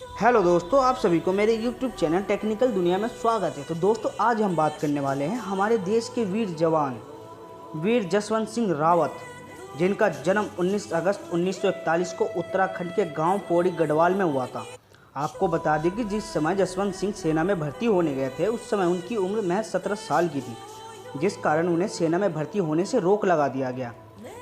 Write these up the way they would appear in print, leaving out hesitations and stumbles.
Hello दोस्तों, आप सभी को मेरे YouTube चैनल टेक्निकल दुनिया में स्वागत है। तो दोस्तों, आज हम बात करने वाले हैं हमारे देश के वीर जवान वीर जसवंत सिंह रावत, जिनका जन्म 19 अगस्त 1941 को उत्तराखंड के गांव पौड़ी गढ़वाल में हुआ था। आपको बता दें कि जिस समय जसवंत सिंह सेना में भर्ती होने गए थे, उस समय उनकी उम्र महज 17 साल की थी, जिस कारण उन्हें सेना में भर्ती होने से रोक लगा दिया गया।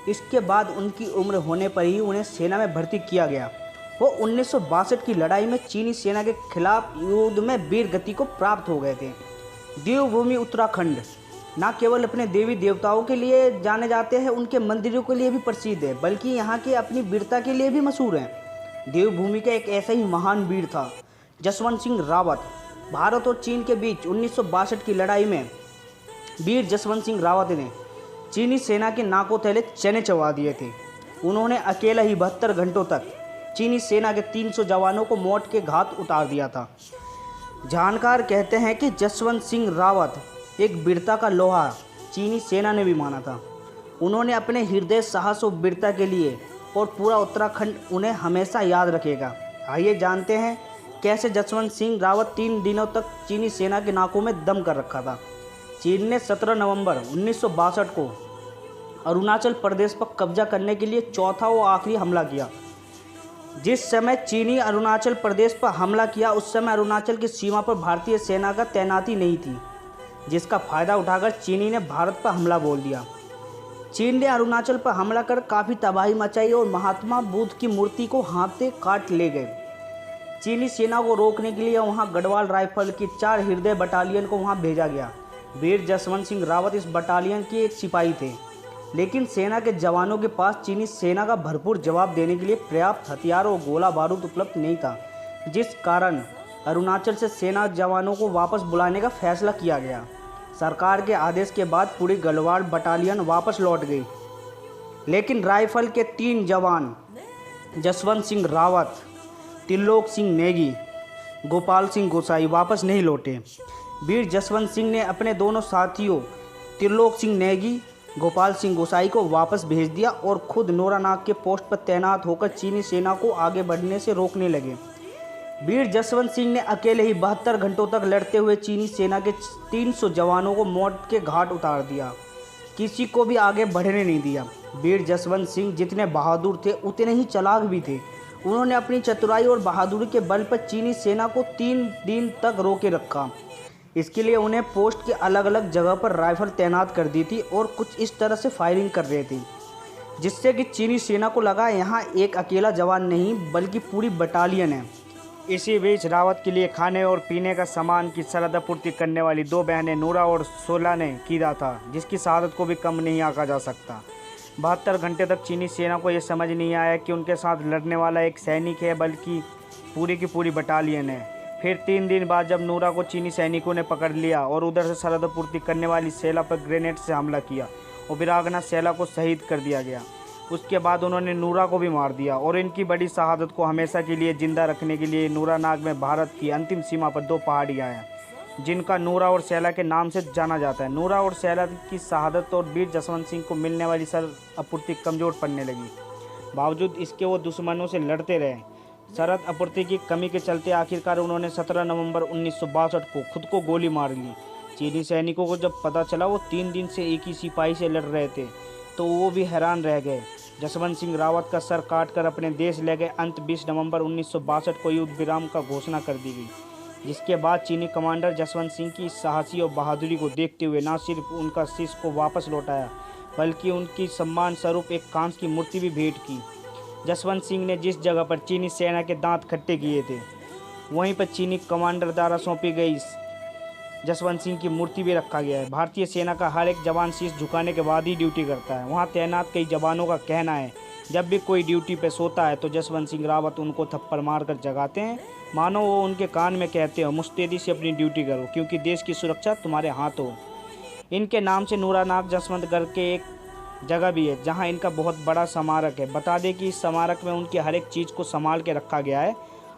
इसके बाद उनकी उम्र होने पर ही उन्हें सेना में भर्ती किया गया। वो 1962 की लड़ाई में चीनी सेना के खिलाफ युद्ध में वीर गति को प्राप्त हो गए थे। देवभूमि उत्तराखंड न केवल अपने देवी देवताओं के लिए जाने जाते हैं, उनके मंदिरों के लिए भी प्रसिद्ध है, बल्कि यहाँ के अपनी वीरता के लिए भी मशहूर हैं। देवभूमि का एक ऐसा ही महान वीर था जसवंत सिंह रावत। भारत और चीन के बीच 1962 की लड़ाई में वीर जसवंत सिंह रावत ने चीनी सेना के नाकों तले चने चबा दिए थे। उन्होंने अकेला ही 72 घंटों तक चीनी सेना के 300 जवानों को मौत के घाट उतार दिया था। जानकार कहते हैं कि जसवंत सिंह रावत एक वीरता का लोहा चीनी सेना ने भी माना था। उन्होंने अपने हृदय, साहस और वीरता के लिए और पूरा उत्तराखंड उन्हें हमेशा याद रखेगा। आइए जानते हैं कैसे जसवंत सिंह रावत 3 दिनों तक चीनी सेना के नाकों में दम कर रखा था। चीन ने 17 नवंबर 1962 को अरुणाचल प्रदेश पर कब्जा करने के लिए चौथा और आखिरी हमला किया। जिस समय चीनी अरुणाचल प्रदेश पर हमला किया, उस समय अरुणाचल की सीमा पर भारतीय सेना का तैनाती नहीं थी, जिसका फायदा उठाकर चीनी ने भारत पर हमला बोल दिया। चीन ने अरुणाचल पर हमला कर काफ़ी तबाही मचाई और महात्मा बुद्ध की मूर्ति को हाथ से काट ले गए। चीनी सेना को रोकने के लिए वहां गढ़वाल राइफल की 4 हृदय बटालियन को वहां भेजा गया। वीर जसवंत सिंह रावत इस बटालियन के एक सिपाही थे, लेकिन सेना के जवानों के पास चीनी सेना का भरपूर जवाब देने के लिए पर्याप्त हथियार और गोला बारूद उपलब्ध नहीं था, जिस कारण अरुणाचल से सेना जवानों को वापस बुलाने का फैसला किया गया। सरकार के आदेश के बाद पूरी गढ़वाल बटालियन वापस लौट गई, लेकिन राइफल के 3 जवान जसवंत सिंह रावत, त्रिलोक सिंह नेगी, गोपाल सिंह गोसाई वापस नहीं लौटे। वीर जसवंत सिंह ने अपने दोनों साथियों त्रिलोक सिंह नेगी, गोपाल सिंह गोसाई को वापस भेज दिया और खुद नोरानाग के पोस्ट पर तैनात होकर चीनी सेना को आगे बढ़ने से रोकने लगे। वीर जसवंत सिंह ने अकेले ही 72 घंटों तक लड़ते हुए चीनी सेना के 300 जवानों को मौत के घाट उतार दिया, किसी को भी आगे बढ़ने नहीं दिया। वीर जसवंत सिंह जितने बहादुर थे, उतने ही चालाक भी थे। उन्होंने अपनी चतुराई और बहादुरी के बल पर चीनी सेना को 3 दिन तक रोके रखा। इसके लिए उन्हें पोस्ट के अलग अलग जगह पर राइफल तैनात कर दी थी और कुछ इस तरह से फायरिंग कर रहे थे, जिससे कि चीनी सेना को लगा यहाँ एक अकेला जवान नहीं बल्कि पूरी बटालियन है। इसी बीच रावत के लिए खाने और पीने का सामान की सरहद आपूर्ति करने वाली 2 बहनें नूरा और सोला ने किया था, जिसकी शहादत को भी कम नहीं आंका जा सकता। 72 घंटे तक चीनी सेना को यह समझ नहीं आया कि उनके साथ लड़ने वाला एक सैनिक है, बल्कि पूरी की पूरी बटालियन है। फिर 3 दिन बाद जब नूरा को चीनी सैनिकों ने पकड़ लिया और उधर से सरहद पूर्ति करने वाली सेला पर ग्रेनेड से हमला किया और वीरांगना सेला को शहीद कर दिया गया। उसके बाद उन्होंने नूरा को भी मार दिया और इनकी बड़ी शहादत को हमेशा के लिए जिंदा रखने के लिए नूरानाग में भारत की अंतिम सीमा पर 2 पहाड़ियाँ हैं, जिनका नूरा और सेला के नाम से जाना जाता है। नूरा और सेला की शहादत और वीर जसवंत सिंह को मिलने वाली सरहद आपूर्ति कमज़ोर पड़ने लगी। बावजूद इसके वो दुश्मनों से लड़ते रहे। सरहद आपूर्ति की कमी के चलते आखिरकार उन्होंने 17 नवंबर 1962 को खुद को गोली मार ली। चीनी सैनिकों को जब पता चला वो 3 दिन से एक ही सिपाही से लड़ रहे थे, तो वो भी हैरान रह गए। जसवंत सिंह रावत का सर काटकर अपने देश ले गए। अंत 20 नवंबर 1962 को युद्ध विराम का घोषणा कर दी गई, जिसके बाद चीनी कमांडर जसवंत सिंह की साहसी और बहादुरी को देखते हुए न सिर्फ उनका शीश को वापस लौटाया, बल्कि उनकी सम्मान स्वरूप एक कांस्य की मूर्ति भी भेंट की। जसवंत सिंह ने जिस जगह पर चीनी सेना के दांत खट्टे किए थे, वहीं पर चीनी कमांडर द्वारा सौंपी गई जसवंत सिंह की मूर्ति भी रखा गया है। भारतीय सेना का हर एक जवान शीश झुकाने के बाद ही ड्यूटी करता है। वहां तैनात कई जवानों का कहना है, जब भी कोई ड्यूटी पे सोता है तो जसवंत सिंह रावत उनको थप्पड़ मारकर जगाते हैं, मानो वो उनके कान में कहते हो मुस्तैदी से अपनी ड्यूटी करो, क्योंकि देश की सुरक्षा तुम्हारे हाथ हो। इनके नाम से नूरानाग जसवंतगढ़ के एक जगह भी है, जहां इनका बहुत बड़ा स्मारक है। बता दें कि इस स्मारक में उनकी हर एक चीज़ को संभाल के रखा गया है।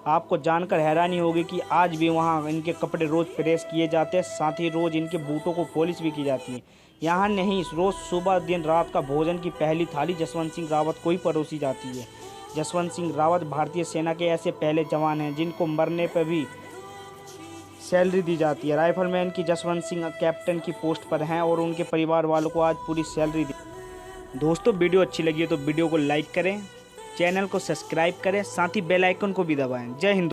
आपको जानकर हैरानी होगी कि आज भी वहां इनके कपड़े रोज़ प्रेस किए जाते हैं, साथ ही रोज़ इनके बूटों को पॉलिश भी की जाती है। यहाँ नहीं, रोज़ सुबह दिन रात का भोजन की पहली थाली जसवंत सिंह रावत को ही परोसी जाती है। जसवंत सिंह रावत भारतीय सेना के ऐसे पहले जवान हैं जिनको मरने पर भी सैलरी दी जाती है। राइफलमैन की जसवंत सिंह कैप्टन की पोस्ट पर हैं और उनके परिवार वालों को आज पूरी सैलरी दी। दोस्तों वीडियो अच्छी लगी है तो वीडियो को लाइक करें, चैनल को सब्सक्राइब करें, साथ ही बेल आइकन को भी दबाएं। जय हिंद।